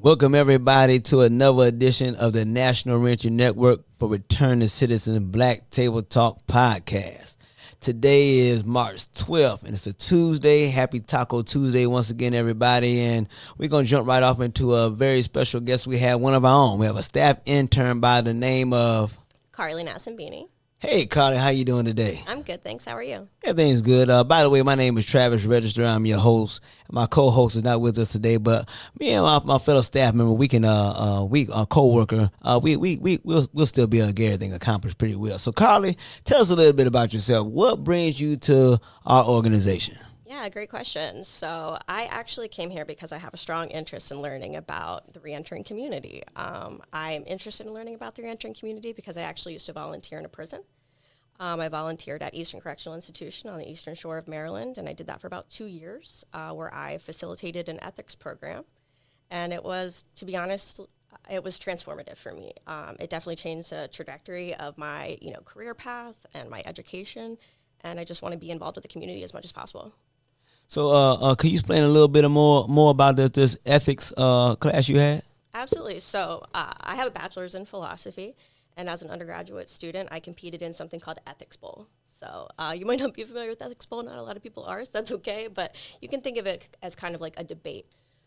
Welcome everybody to another edition of the National Reentry Network for Returning Citizens Black Table Talk Podcast. Today is March 12th, and it's a Tuesday. Happy Taco Tuesday once again, everybody. And we're going to jump right off into a very special guest. We have one of our own. We have a staff intern by the name of Carly Nascimbeni. Hey, Carly, how you doing today? I'm good, thanks. How are you? Everything's good. By the way, my name is Travis Register. I'm your host. My co-host is not with us today, but me and my fellow staff member, we can our co-worker, we'll still be able to get everything accomplished pretty well. So, Carly, tell us a little bit about yourself. What brings you to our organization? Yeah, great question. So I actually came here because I have a strong interest in learning about the reentering community. I'm interested in learning about the reentering community because I actually used to volunteer in a prison. I volunteered at Eastern Correctional Institution on the Eastern Shore of Maryland, and I did that for about 2 years, where I facilitated an ethics program. And it was, to be honest, it was transformative for me. It definitely changed the trajectory of my, career path and my education, and I just want to be involved with the community as much as possible. So, can you explain a little bit more about this ethics class you had? Absolutely. So, I have a bachelor's in philosophy. And as an undergraduate student, I competed in something called Ethics Bowl. So you might not be familiar with Ethics Bowl. Not a lot of people are, so that's okay. But you can think of it as kind of like a debate,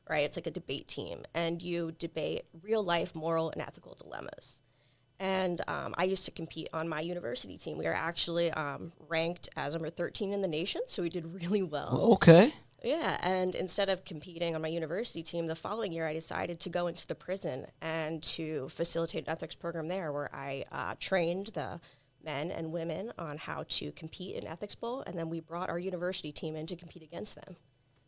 right? It's like a debate team. And you debate real-life moral and ethical dilemmas. And I used to compete on my university team. We are actually ranked as number 13 in the nation, so we did really well. Okay. Yeah, and instead of competing on my university team, the following year I decided to go into the prison and to facilitate an ethics program there where I trained the men and women on how to compete in Ethics Bowl, and then we brought our university team in to compete against them.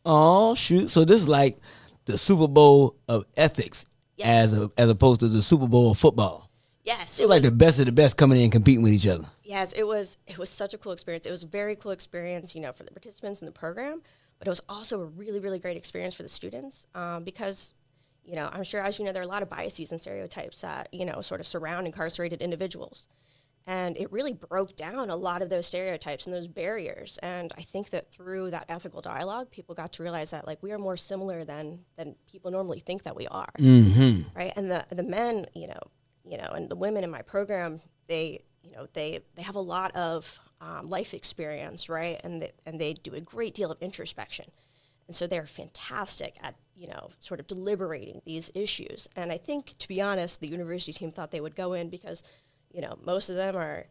Oh, shoot. So this is like the Super Bowl of ethics. Yes. as opposed to the Super Bowl of football. Yes. It was like the best of the best coming in and competing with each other. Yes, it was such a cool experience. It was a very cool experience, for the participants in the program. But it was also a really, really great experience for the students because, I'm sure, as you know, there are a lot of biases and stereotypes that, sort of surround incarcerated individuals. And it really broke down a lot of those stereotypes and those barriers. And I think that through that ethical dialogue, people got to realize that, we are more similar than people normally think that we are. Mm-hmm. Right? And the men, and the women in my program, they have a lot of life experience, right? And they do a great deal of introspection. And so they're fantastic at, sort of deliberating these issues. And I think, to be honest, the university team thought they would go in because, most of them are,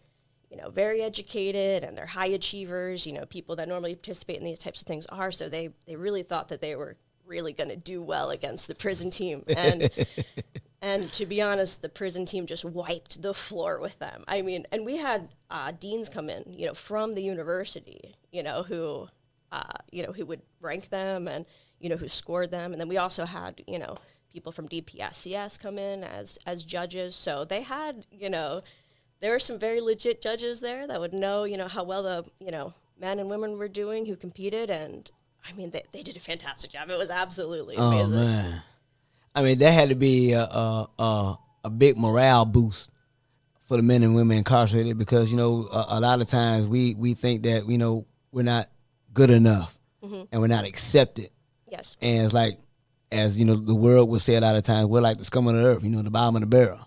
very educated and they're high achievers, people that normally participate in these types of things are. So they really thought that they were really going to do well against the prison team. And to be honest, the prison team just wiped the floor with them. I mean, and we had deans come in, from the university, who would rank them and, who scored them. And then we also had, people from DPSCS come in as judges. So they had, there were some very legit judges there that would know, how well the, men and women were doing who competed. And, I mean, they did a fantastic job. It was absolutely amazing. Oh, man. I mean, that had to be a big morale boost for the men and women incarcerated because, a lot of times we think that, we're not good enough and we're not accepted. Yes. And it's like, as, the world would say a lot of times, we're like the scum of the earth, the bottom of the barrel.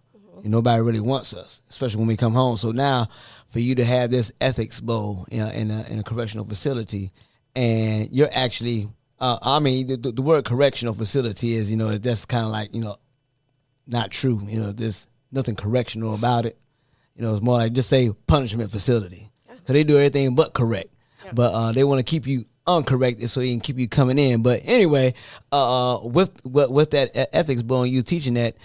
Nobody really wants us, especially when we come home. So now for you to have this ethics bowl in a correctional facility and you're actually... the word correctional facility is, that's kind of like, not true. There's nothing correctional about it. It's more like just say punishment facility. Because they do everything but correct. Yeah. But they want to keep you uncorrected so they can keep you coming in. But anyway, with that ethics bowl and you teaching that,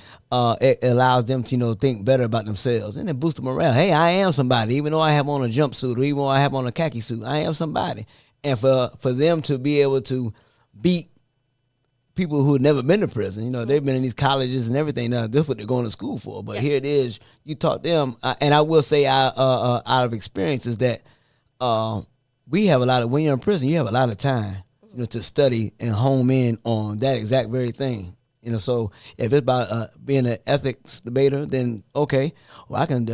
it allows them to, think better about themselves. And it boosts the morale. Hey, I am somebody. Even though I have on a jumpsuit or even though I have on a khaki suit, I am somebody. And for them to be able to beat people who had never been to prison, they've been in these colleges and everything. Now, that's what they're going to school for. But Here it is, you taught them. And I will say out of experience is that we have a lot of, when you're in prison, you have a lot of time, to study and home in on that exact very thing. So if it's about being an ethics debater, then okay, well I can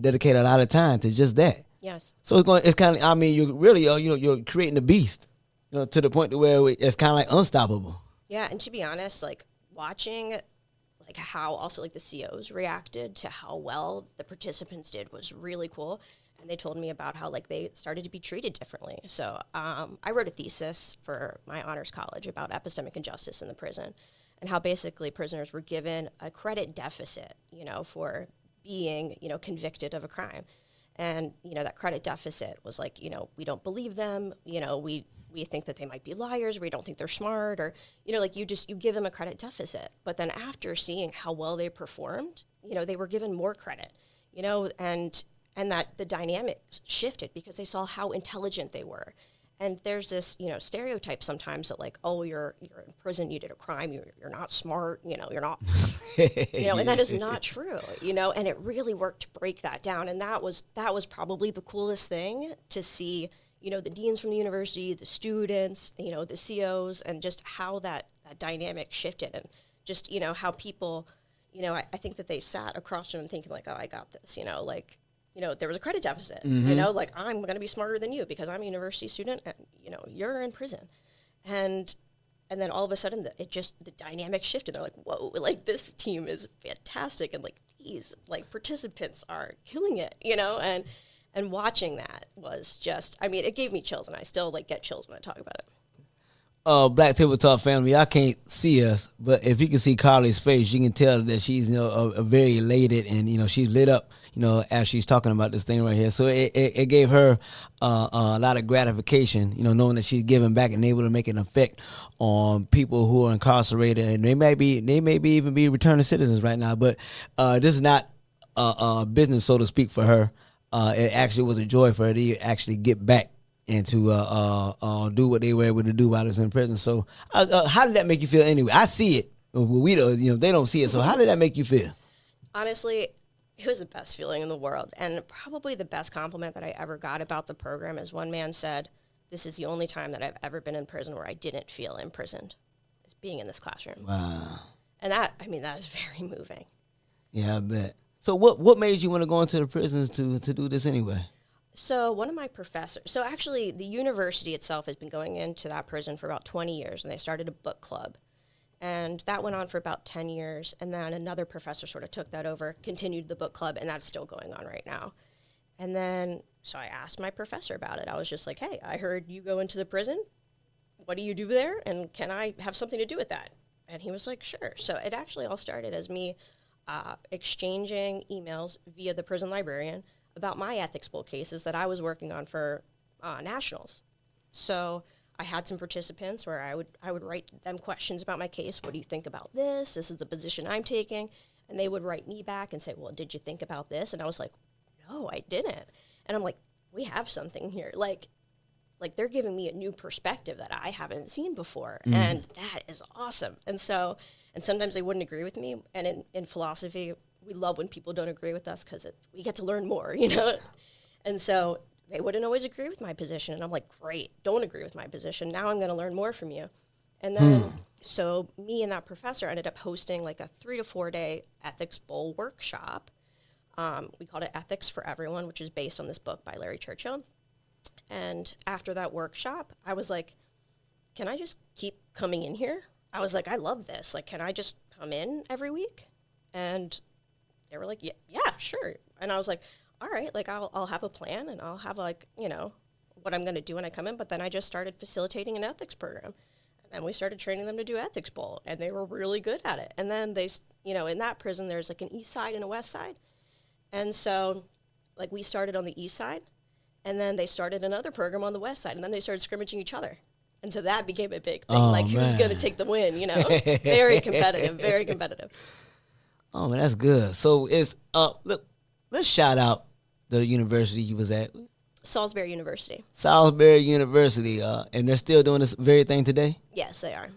dedicate a lot of time to just that. Yes. So it's kind of, you're really, you're creating a beast, to the point to where it's kind of like unstoppable. Yeah, and to be honest, watching like how also like the COs reacted to how well the participants did was really cool. And they told me about how like they started to be treated differently. So I wrote a thesis for my honors college about epistemic injustice in the prison, and how basically prisoners were given a credit deficit, for being, convicted of a crime. And, that credit deficit was like, we don't believe them, we think that they might be liars, we don't think they're smart, or, like you give them a credit deficit. But then after seeing how well they performed, they were given more credit, and that the dynamic shifted because they saw how intelligent they were. And there's this, stereotype sometimes that like, oh, you're in prison, you did a crime, you're not smart, you're not, and that is not true, and it really worked to break that down. And that was probably the coolest thing to see, the deans from the university, the students, the COs, and just how that dynamic shifted, and just, how people, I think that they sat across from them thinking like, oh, I got this, there was a credit deficit, like I'm going to be smarter than you because I'm a university student and, you're in prison. And then all of a sudden the dynamic shifted. They're like, whoa, like this team is fantastic. And like these like participants are killing it, and watching that was just, it gave me chills, and I still like get chills when I talk about it. Black Tabletop family, y'all can't see us, but if you can see Carly's face, you can tell that she's, very elated, and, she's lit up, as she's talking about this thing right here. So it gave her a lot of gratification, knowing that she's giving back and able to make an effect on people who are incarcerated, and they may even be returning citizens right now. But this is not business, so to speak, for her. It actually was a joy for her to actually get back and to do what they were able to do while they was in prison. So how did that make you feel anyway? I see it. We don't, they don't see it. So how did that make you feel? Honestly, it was the best feeling in the world. And probably the best compliment that I ever got about the program is one man said, this is the only time that I've ever been in prison where I didn't feel imprisoned, is being in this classroom. Wow. And that is very moving. Yeah, I bet. So what made you want to go into the prisons to do this anyway? So one of my professors, so actually the university itself has been going into that prison for about 20 years, and they started a book club. And that went on for about 10 years, and then another professor sort of took that over, continued the book club, and that's still going on right now. And then, so I asked my professor about it. I was just like, hey, I heard you go into the prison. What do you do there? And can I have something to do with that? And he was like, sure. So it actually all started as me exchanging emails via the prison librarian about my ethics bowl cases that I was working on for nationals. So I had some participants where I would write them questions about my case. What do you think about this? This is the position I'm taking. And they would write me back and say, well, did you think about this? And I was like, no, I didn't. And I'm like, we have something here. Like they're giving me a new perspective that I haven't seen before. Mm. And that is awesome. And sometimes they wouldn't agree with me. And in philosophy, we love when people don't agree with us because we get to learn more, And so they wouldn't always agree with my position. And I'm like, great, don't agree with my position. Now I'm going to learn more from you. And then, so me and that professor ended up hosting like a 3 to 4 day ethics bowl workshop. We called it Ethics for Everyone, which is based on this book by Larry Churchill. And after that workshop, I was like, can I just keep coming in here? I was like, I love this. Like, can I just come in every week? And they were like, yeah, sure. And I was like, all right, like I'll have a plan and I'll have like, what I'm going to do when I come in. But then I just started facilitating an ethics program. And then we started training them to do ethics bowl, and they were really good at it. And then they, in that prison, there's like an east side and a west side. And so like we started on the east side, and then they started another program on the west side, and then they started scrimmaging each other. And so that became a big thing. Who's going to take the win, Very competitive, very competitive. Oh, man, that's good. So it's, look, let's shout out the university you was at. Salisbury University. Salisbury University, and they're still doing this very thing today? Yes, they are.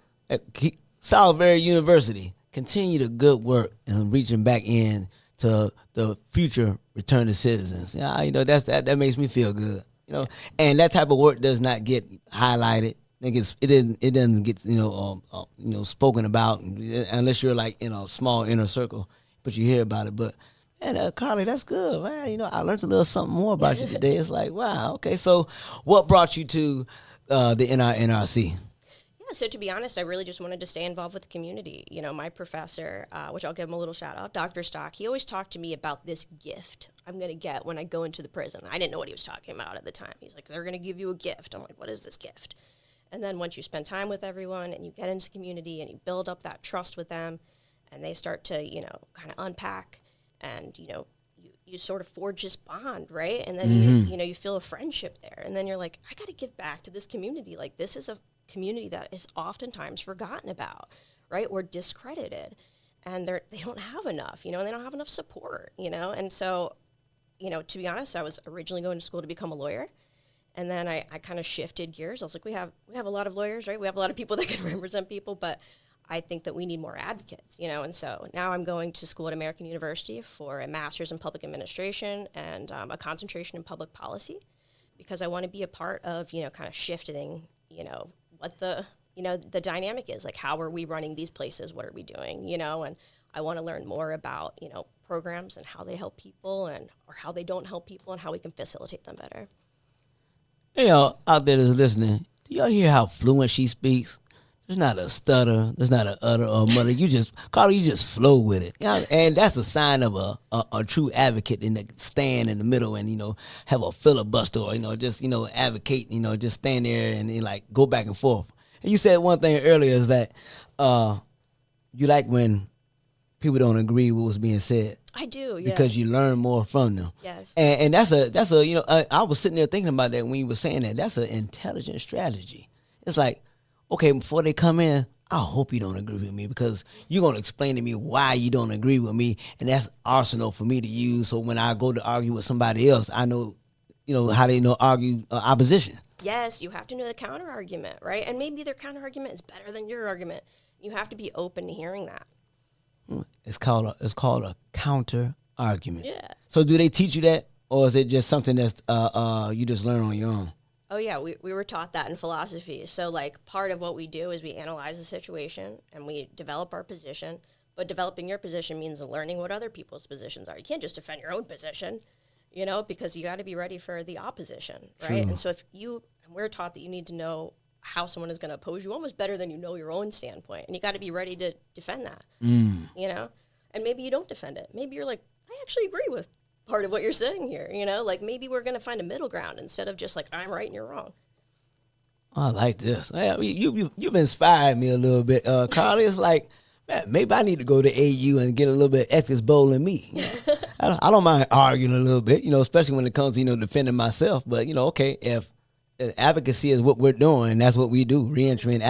Salisbury University, continue the good work and reaching back in to the future returning citizens. Yeah, that makes me feel good. And that type of work does not get highlighted. It doesn't get spoken about unless you're like in a small inner circle, but you hear about it. But man, Carly, that's good, man. I learned a little something more about you today. It's like, wow, okay. So, what brought you to the NRC? Yeah, so to be honest, I really just wanted to stay involved with the community. You know, my professor, which I'll give him a little shout out, Dr. Stock, he always talked to me about this gift I'm going to get when I go into the prison. I didn't know what he was talking about at the time. He's like, they're going to give you a gift. I'm like, what is this gift? And then once you spend time with everyone and you get into the community and you build up that trust with them and they start to, you know, kind of unpack and, you know, you sort of forge this bond, right? And then, you know, you feel a friendship there. And then you're like, I got to give back to this community. Like, this is a community that is oftentimes forgotten about, right, or discredited. And they don't have enough, you know, and they don't have enough support, you know. And so, you know, to be honest, I was originally going to school to become a lawyer. And then I kind of shifted gears. I was like, we have a lot of lawyers, right? We have a lot of people that can represent people, but I think that we need more advocates, you know. And so now I'm going to school at American University for a master's in public administration and a concentration in public policy, because I want to be a part of, you know, kind of shifting, you know, what the dynamic is. Like, how are we running these places? What are we doing? You know, and I want to learn more about, you know, programs and how they help people or how they don't help people and how we can facilitate them better. Hey, y'all out there that's listening, do y'all hear how fluent she speaks? There's not a stutter, there's not a utter or mutter. Carly, you just flow with it. You know, and that's a sign of a true advocate in the stand in the middle and, you know, have a filibuster or, you know, just, you know, advocate, you know, just stand there and like go back and forth. And you said one thing earlier is that you like when people don't agree with what's being said. I do, yeah. Because you learn more from them. Yes. And that's a you know, I was sitting there thinking about that when you were saying that. That's an intelligent strategy. It's like, okay, before they come in, I hope you don't agree with me because you're going to explain to me why you don't agree with me, and that's arsenal for me to use. So when I go to argue with somebody else, I know, you know, how they know argue opposition. Yes, you have to know the counter argument, right? And maybe their counter argument is better than your argument. You have to be open to hearing that. It's called a counter argument. Yeah. So do they teach you that, or is it just something that's you just learn on your own? Oh, yeah, we were taught that in philosophy. So, like, part of what we do is we analyze the situation and we develop our position. But developing your position means learning what other people's positions are. You can't just defend your own position, you know, because you got to be ready for the opposition, right? True. And so we're taught that you need to know how someone is going to oppose you almost better than you know your own standpoint. And you got to be ready to defend that, you know? And maybe you don't defend it. Maybe you're like, I actually agree with part of what you're saying here, you know? Like, maybe we're going to find a middle ground instead of just like, I'm right and you're wrong. I like this. You've inspired me a little bit, Carly. It's like, man, maybe I need to go to AU and get a little bit of ethics bowl in me. You know? I don't mind arguing a little bit, you know, especially when it comes to, you know, defending myself. But, you know, okay, if advocacy is what we're doing, and that's what we do, reentry and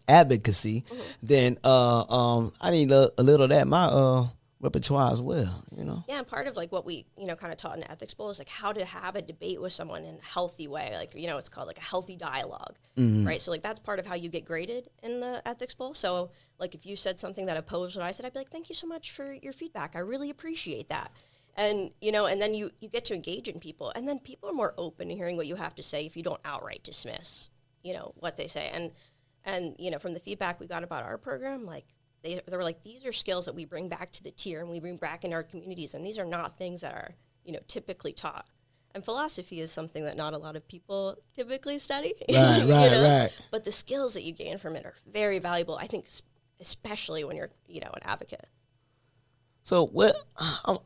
advocacy, then I need a little of that in my repertoire as well, you know? Yeah, and part of, like, what we, you know, kind of taught in Ethics Bowl is, like, how to have a debate with someone in a healthy way. Like, you know, it's called, like, a healthy dialogue, right? So, like, that's part of how you get graded in the Ethics Bowl. So, like, if you said something that opposed what I said, I'd be like, thank you so much for your feedback. I really appreciate that. And, you know, and then you get to engage in people. And then people are more open to hearing what you have to say if you don't outright dismiss, you know, what they say. And you know, from the feedback we got about our program, like, they were like, these are skills that we bring back to the tier and we bring back in our communities. And these are not things that are, you know, typically taught. And philosophy is something that not a lot of people typically study. Right, right. But the skills that you gain from it are very valuable, I think, especially when you're, you know, an advocate. So,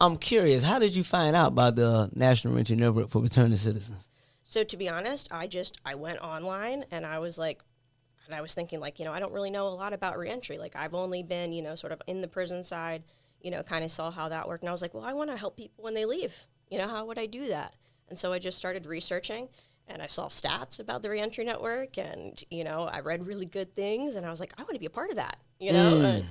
I'm curious, how did you find out about the National Reentry Network for Returning Citizens? So, to be honest, I went online and I was like, and I was thinking, like, you know, I don't really know a lot about reentry. Like, I've only been, you know, sort of in the prison side, you know, kind of saw how that worked. And I was like, well, I want to help people when they leave. You know, how would I do that? And so I just started researching and I saw stats about the Reentry Network and, you know, I read really good things and I was like, I want to be a part of that, you know?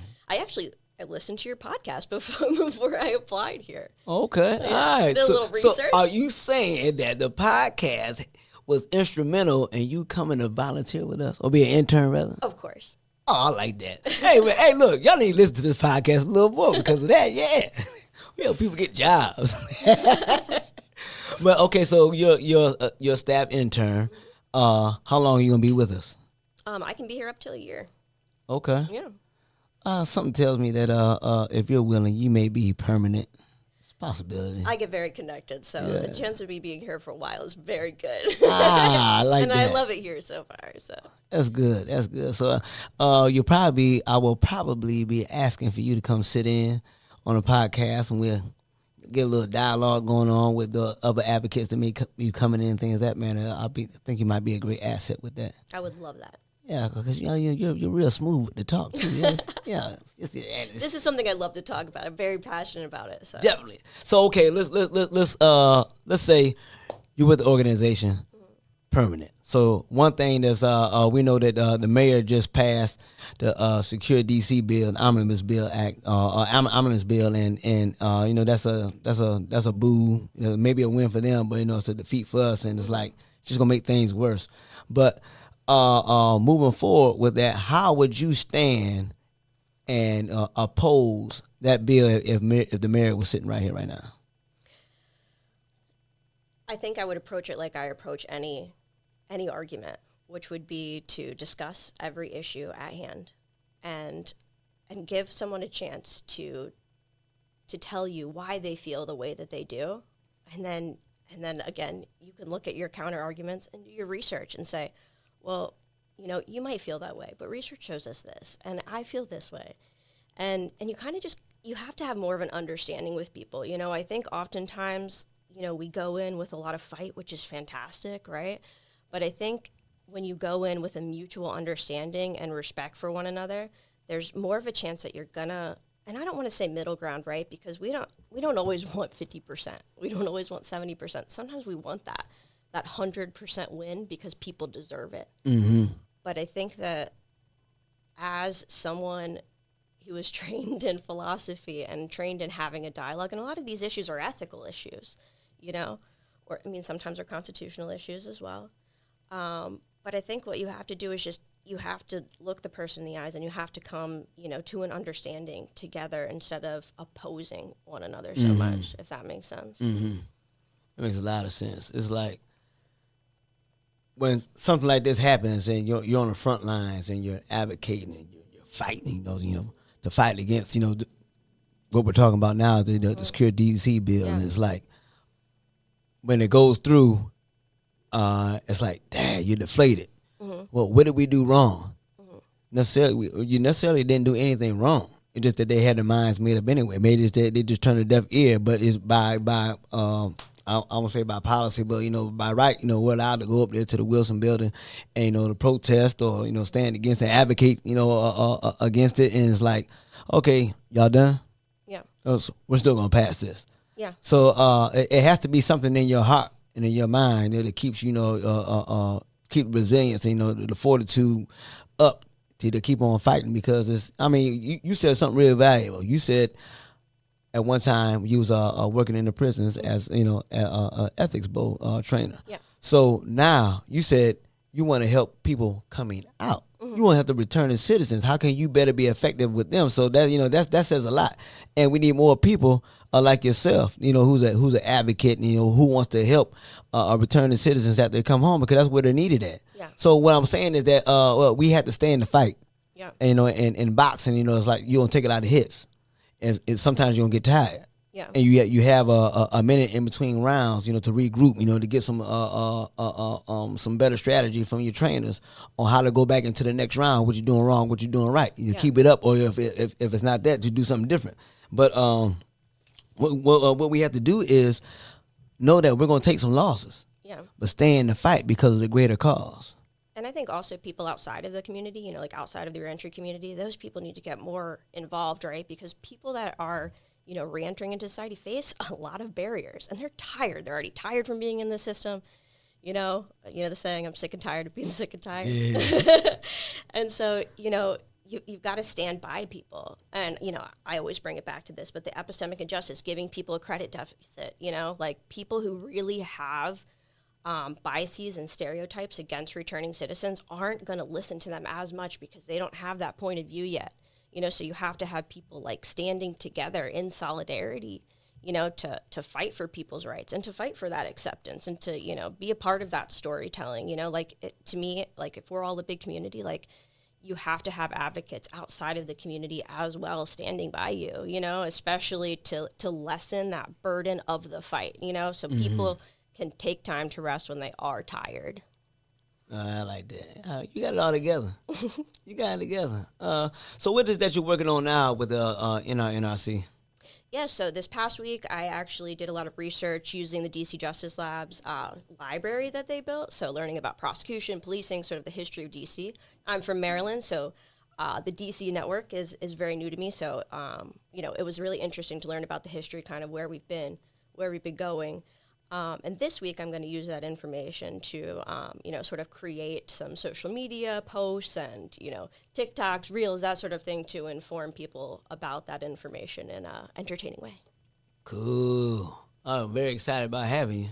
I listened to your podcast before I applied here. Okay, yeah, all right. Did a little research. So are you saying that the podcast was instrumental in you coming to volunteer with us or be an intern, rather? Of course. Oh, I like that. Hey, man, hey, look, y'all need to listen to this podcast a little more because of that. Yeah, we help people get jobs. But okay, so you're a staff intern. How long are you gonna be with us? I can be here up till a year. Okay. Yeah. Something tells me that if you're willing, you may be permanent. It's a possibility. I get very connected, so the chance of me being here for a while is very good. I like and that. I love it here so far. So That's good. That's good. So, I will probably be asking for you to come sit in on a podcast, and we'll get a little dialogue going on with the other advocates that may be coming in, things of that manner. I think you might be a great asset with that. I would love that. Yeah, because you're real smooth to talk to. Yeah. This is something I love to talk about. I'm very passionate about it. So Definitely. So okay, let's say you're with the organization permanent. So one thing that's we know that the mayor just passed the Secure DC bill, Omnibus Bill Act, Omnibus Bill, and that's a boo. Maybe a win for them, but it's a defeat for us, and it's like it's just gonna make things worse. But moving forward with that, how would you stand and oppose that bill if the mayor was sitting right here right now? I think I would approach it like I approach any argument, which would be to discuss every issue at hand and give someone a chance to tell you why they feel the way that they do. And then again, you can look at your counter arguments and do your research and say, well, you might feel that way, but research shows us this, and I feel this way. And you kind of you have to have more of an understanding with people. I think oftentimes, we go in with a lot of fight, which is fantastic, right? But I think when you go in with a mutual understanding and respect for one another, there's more of a chance that you're gonna, and I don't want to say middle ground, right? Because we don't always want 50%. We don't always want 70%. Sometimes we want that 100% win because people deserve it. Mm-hmm. But I think that as someone who was trained in philosophy and trained in having a dialogue, and a lot of these issues are ethical issues, or sometimes they're constitutional issues as well. But I think what you have to do is you have to look the person in the eyes, and you have to come, to an understanding together instead of opposing one another so much, if that makes sense. Mm-hmm. It makes a lot of sense. It's like when something like this happens and you're on the front lines and you're advocating and you're fighting, to fight against, what we're talking about now, the Secure DC bill. Yeah. And it's like when it goes through, it's like, dang, you're deflated. Mm-hmm. Well, what did we do wrong? Mm-hmm. You necessarily didn't do anything wrong. It's just that they had their minds made up anyway. Maybe they just turned a deaf ear, but it's by I won't say by policy, but by right, we're allowed to go up there to the Wilson building and to protest or stand against and advocate against it. And it's like, okay, y'all done? Yeah. So we're still gonna pass this. Yeah. So it has to be something in your heart and in your mind that keeps keep resilience, the fortitude up to keep on fighting, because you said something really valuable. You said at one time you was working in the prisons as a ethics bowl trainer. Yeah. So now you said you want to help people coming out. Mm-hmm. You want to help the returning citizens. How can you better be effective with them? So that that says a lot, and we need more people like yourself. Who's an advocate. Who wants to help returning citizens after they come home, because that's where they're needed at. Yeah. So what I'm saying is that we have to stay in the fight. Yeah. And in boxing, it's like you don't take a lot of hits. And sometimes you're gonna get tired. Yeah. And you have a minute in between rounds, to regroup, to get some better strategy from your trainers on how to go back into the next round, what you're doing wrong, what you're doing right. You keep it up, or if it's not that, you do something different. But what we have to do is know that we're gonna take some losses. Yeah. But stay in the fight because of the greater cause. And I think also people outside of the community, like outside of the reentry community, those people need to get more involved, right? Because people that are, reentering into society face a lot of barriers, and they're tired. They're already tired from being in the system. The saying, I'm sick and tired of being sick and tired. Yeah. And so, you've got to stand by people. And, I always bring it back to this, but the epistemic injustice, giving people a credit deficit, like people who really have biases and stereotypes against returning citizens aren't going to listen to them as much because they don't have that point of view yet. So you have to have people like standing together in solidarity, to fight for people's rights and to fight for that acceptance and to, be a part of that storytelling, to me, like if we're all a big community, like, you have to have advocates outside of the community as well standing by you, you know, especially to lessen that burden of the fight, you know, so people can take time to rest when they are tired. I like that. You got it all together. You got it together. So what is that you're working on now with the NRC? Yeah, so this past week, I actually did a lot of research using the DC Justice Lab's library that they built. So learning about prosecution, policing, sort of the history of DC. I'm from Maryland, so the DC network is very new to me. So, you know, it was really interesting to learn about the history, kind of where we've been going. And this week, I'm going to use that information to, you know, sort of create some social media posts and, you know, TikToks, Reels, that sort of thing to inform people about that information in an entertaining way. Cool. I'm very excited about having you.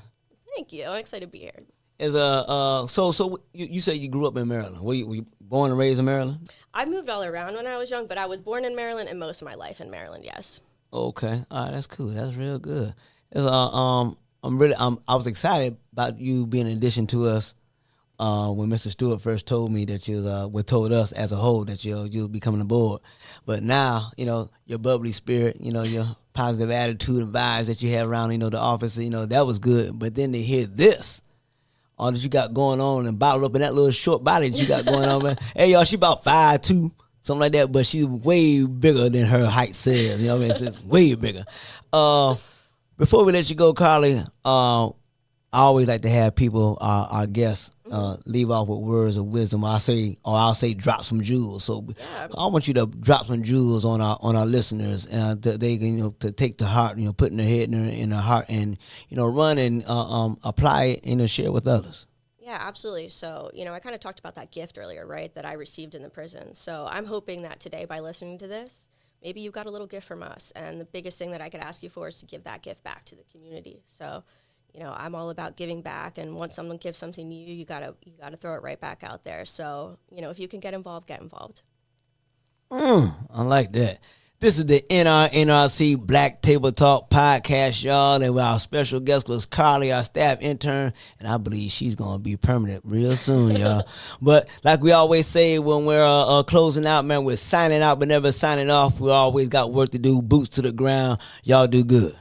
Thank you. I'm excited to be here. So you said you grew up in Maryland. Were you born and raised in Maryland? I moved all around when I was young, but I was born in Maryland and most of my life in Maryland, yes. Okay. All right, that's cool. That's real good. I was excited about you being in addition to us when Mr. Stewart first told me that you told us as a whole that you'll be coming aboard. But now, you know, your bubbly spirit, you know, your positive attitude and vibes that you have around, you know, the office, you know, that was good. But then they hear this, all that you got going on and bottled up in that little short body that you got going on, man. Hey, y'all, she about 5'2", something like that, but she's way bigger than her height says. You know what I mean? It's way bigger. Before we let you go, Carly, I always like to have people, our guests, leave off with words of wisdom. I'll say drop some jewels. So yeah. I want you to drop some jewels on our listeners, and they can, you know, to take to heart, you know, put in their head and in their heart, and, you know, run and apply it and share with others. Yeah, absolutely. So, you know, I kind of talked about that gift earlier, right, that I received in the prison. So I'm hoping that today, by listening to this, maybe you got a little gift from us. And the biggest thing that I could ask you for is to give that gift back to the community. So, you know, I'm all about giving back. And once someone gives something to you, you gotta throw it right back out there. So, you know, if you can get involved, get involved. I like that. This is the NRC Black Table Talk podcast, y'all. And our special guest was Carly, our staff intern. And I believe she's going to be permanent real soon, y'all. But like we always say when we're closing out, man, we're signing out but never signing off. We always got work to do, boots to the ground. Y'all do good.